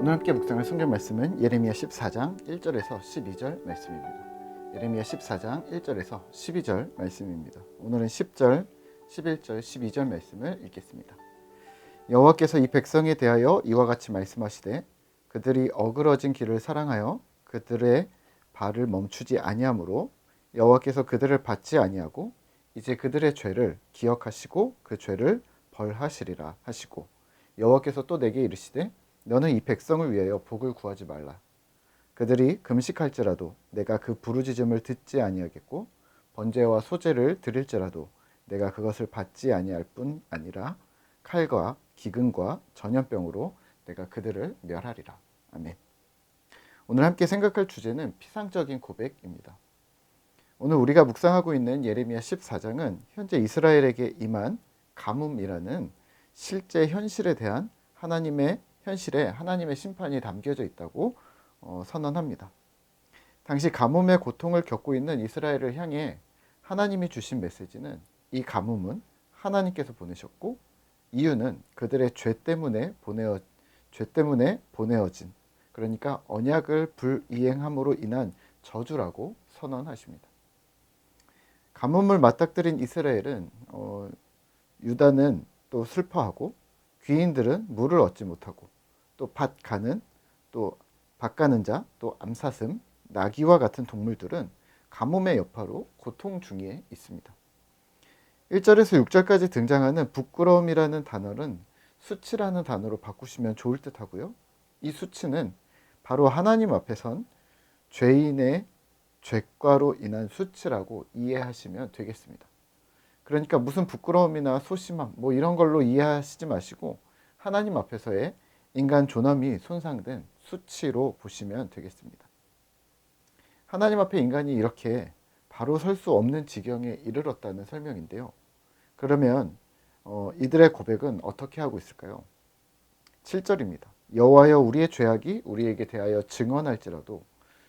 오늘 함께 묵상할 성경 말씀은 예레미야 14장 1절에서 12절 말씀입니다. 예레미야 14장 1절에서 12절 말씀입니다. 오늘은 10절, 11절, 12절 말씀을 읽겠습니다. 여호와께서 이 백성에 대하여 이와 같이 말씀하시되 그들이 어그러진 길을 사랑하여 그들의 발을 멈추지 아니하므로 여호와께서 그들을 받지 아니하고 이제 그들의 죄를 기억하시고 그 죄를 벌하시리라 하시고 여호와께서 또 내게 이르시되 너는 이 백성을 위하여 복을 구하지 말라. 그들이 금식할지라도 내가 그 부르짖음을 듣지 아니하겠고 번제와 소제를 드릴지라도 내가 그것을 받지 아니할 뿐 아니라 칼과 기근과 전염병으로 내가 그들을 멸하리라. 아멘. 오늘 함께 생각할 주제는 피상적인 고백입니다. 오늘 우리가 묵상하고 있는 예레미야 14장은 현재 이스라엘에게 임한 가뭄이라는 실제 현실에 대한 현실에 하나님의 심판이 담겨져 있다고 선언합니다. 당시 가뭄의 고통을 겪고 있는 이스라엘을 향해 하나님이 주신 메시지는 이 가뭄은 하나님께서 보내셨고 이유는 그들의 죄 때문에 보내어진 그러니까 언약을 불이행함으로 인한 저주라고 선언하십니다. 가뭄을 맞닥뜨린 이스라엘은 유다는 또 슬퍼하고 귀인들은 물을 얻지 못하고 또 밭 가는 자, 또 암사슴, 나귀와 같은 동물들은 가뭄의 여파로 고통 중에 있습니다. 1절에서 6절까지 등장하는 부끄러움이라는 단어는 수치라는 단어로 바꾸시면 좋을 듯 하고요. 이 수치는 바로 하나님 앞에 선 죄인의 죄과로 인한 수치라고 이해하시면 되겠습니다. 그러니까 무슨 부끄러움이나 소심함 이런 걸로 이해하시지 마시고 하나님 앞에서의 인간 존엄이 손상된 수치로 보시면 되겠습니다. 하나님 앞에 인간이 이렇게 바로 설 수 없는 지경에 이르렀다는 설명인데요. 그러면 이들의 고백은 어떻게 하고 있을까요? 7절입니다. 여호와여 우리의 죄악이 우리에게 대하여 증언할지라도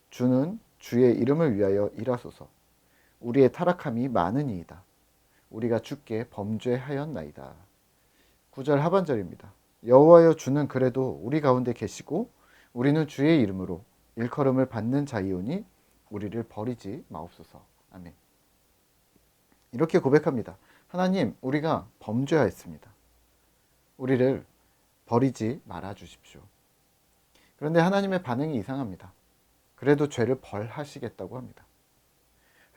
주는 주의 이름을 위하여 일하소서. 우리의 타락함이 많으니이다. 우리가 주께 범죄하였나이다. 9절 하반절입니다. 여호와여 주는 그래도 우리 가운데 계시고 우리는 주의 이름으로 일컬음을 받는 자이오니 우리를 버리지 마옵소서. 아멘. 이렇게 고백합니다. 하나님, 우리가 범죄하였습니다. 우리를 버리지 말아 주십시오. 그런데 하나님의 반응이 이상합니다. 그래도 죄를 벌하시겠다고 합니다.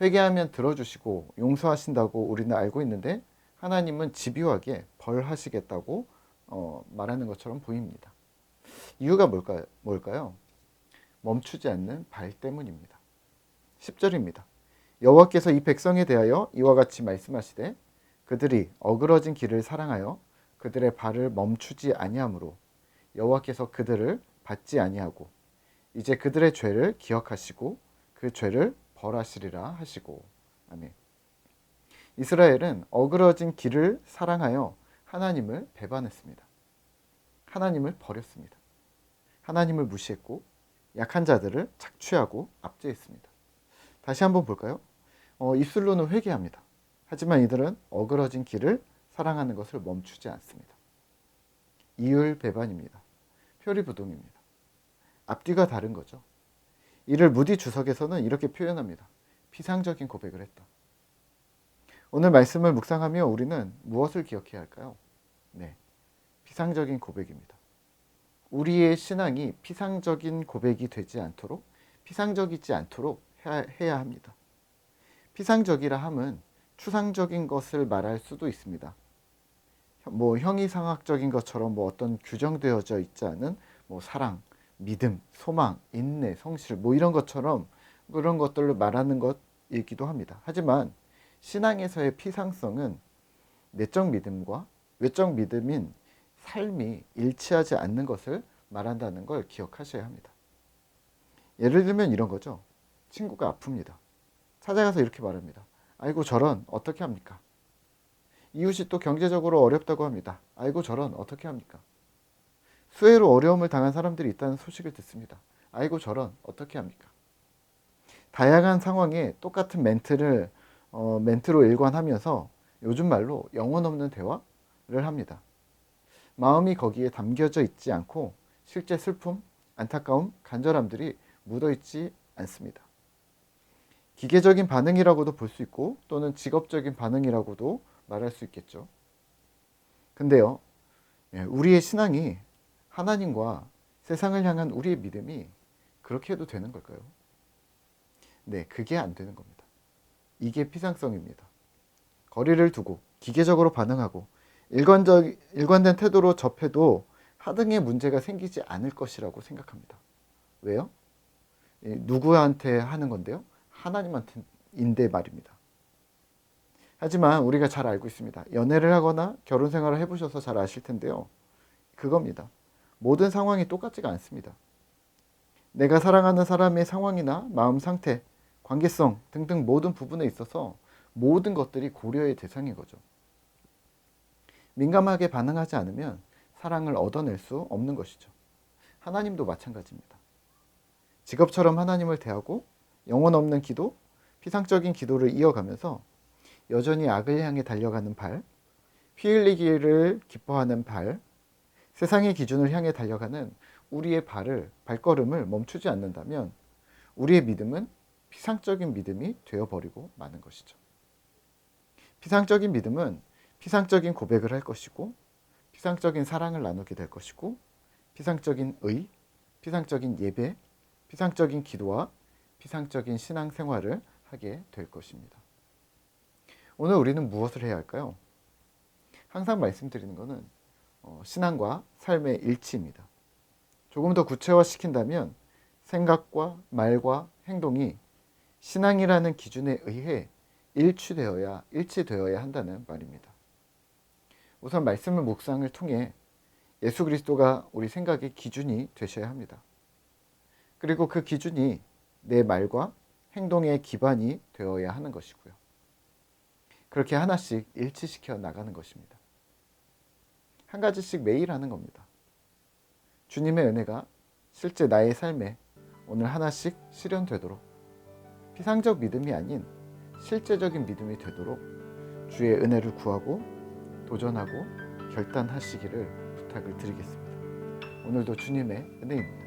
회개하면 들어주시고 용서하신다고 우리는 알고 있는데 하나님은 집요하게 벌하시겠다고 말하는 것처럼 보입니다. 이유가 뭘까요? 멈추지 않는 발 때문입니다. 10절입니다. 여호와께서 이 백성에 대하여 이와 같이 말씀하시되 그들이 어그러진 길을 사랑하여 그들의 발을 멈추지 아니하므로 여호와께서 그들을 받지 아니하고 이제 그들의 죄를 기억하시고 그 죄를 벌하시리라 하시고. 아멘. 이스라엘은 어그러진 길을 사랑하여 하나님을 배반했습니다. 하나님을 버렸습니다. 하나님을 무시했고 약한 자들을 착취하고 압제했습니다. 다시 한번 볼까요? 입술로는 회개합니다. 하지만 이들은 어그러진 길을 사랑하는 것을 멈추지 않습니다. 이율 배반입니다. 표리부동입니다. 앞뒤가 다른 거죠. 이를 무디 주석에서는 이렇게 표현합니다. 피상적인 고백을 했다. 오늘 말씀을 묵상하며 우리는 무엇을 기억해야 할까요? 네, 피상적인 고백입니다. 우리의 신앙이 피상적인 고백이 되지 않도록, 피상적이지 않도록 해야 합니다. 피상적이라 함은 추상적인 것을 말할 수도 있습니다. 형이상학적인 것처럼 어떤 규정되어져 있지 않은 사랑, 믿음, 소망, 인내, 성실 이런 것처럼 그런 것들을 말하는 것이기도 합니다. 하지만 신앙에서의 피상성은 내적 믿음과 외적 믿음인 삶이 일치하지 않는 것을 말한다는 걸 기억하셔야 합니다. 예를 들면 이런 거죠. 친구가 아픕니다. 찾아가서 이렇게 말합니다. 아이고 저런 어떻게 합니까? 이웃이 또 경제적으로 어렵다고 합니다. 아이고 저런 어떻게 합니까? 수해로 어려움을 당한 사람들이 있다는 소식을 듣습니다. 아이고 저런 어떻게 합니까? 다양한 상황에 똑같은 멘트로 일관하면서 요즘 말로 영혼 없는 대화를 합니다. 마음이 거기에 담겨져 있지 않고 실제 슬픔, 안타까움, 간절함들이 묻어있지 않습니다. 기계적인 반응이라고도 볼 수 있고 또는 직업적인 반응이라고도 말할 수 있겠죠. 근데요, 우리의 신앙이 하나님과 세상을 향한 우리의 믿음이 그렇게 해도 되는 걸까요? 네, 그게 안 되는 겁니다. 이게 피상성입니다. 거리를 두고 기계적으로 반응하고 일관된 태도로 접해도 하등의 문제가 생기지 않을 것이라고 생각합니다. 왜요? 누구한테 하는 건데요? 하나님한테인데 말입니다. 하지만 우리가 잘 알고 있습니다. 연애를 하거나 결혼 생활을 해보셔서 잘 아실 텐데요. 그겁니다. 모든 상황이 똑같지가 않습니다. 내가 사랑하는 사람의 상황이나 마음 상태, 관계성 등등 모든 부분에 있어서 모든 것들이 고려의 대상인 거죠. 민감하게 반응하지 않으면 사랑을 얻어낼 수 없는 것이죠. 하나님도 마찬가지입니다. 직업처럼 하나님을 대하고 영혼 없는 기도, 피상적인 기도를 이어가면서 여전히 악을 향해 달려가는 발, 피 흘리기를 기뻐하는 발, 세상의 기준을 향해 달려가는 우리의 발걸음을 멈추지 않는다면 우리의 믿음은 피상적인 믿음이 되어버리고 마는 것이죠. 피상적인 믿음은 피상적인 고백을 할 것이고 피상적인 사랑을 나누게 될 것이고 피상적인 피상적인 예배, 피상적인 기도와 피상적인 신앙생활을 하게 될 것입니다. 오늘 우리는 무엇을 해야 할까요? 항상 말씀드리는 것은 신앙과 삶의 일치입니다. 조금 더 구체화시킨다면 생각과 말과 행동이 신앙이라는 기준에 의해 일치되어야 한다는 말입니다. 우선 말씀을 묵상을 통해 예수 그리스도가 우리 생각의 기준이 되셔야 합니다. 그리고 그 기준이 내 말과 행동의 기반이 되어야 하는 것이고요. 그렇게 하나씩 일치시켜 나가는 것입니다. 한 가지씩 매일 하는 겁니다. 주님의 은혜가 실제 나의 삶에 오늘 하나씩 실현되도록 피상적 믿음이 아닌 실제적인 믿음이 되도록 주의 은혜를 구하고 도전하고 결단하시기를 부탁을 드리겠습니다. 오늘도 주님의 은혜입니다.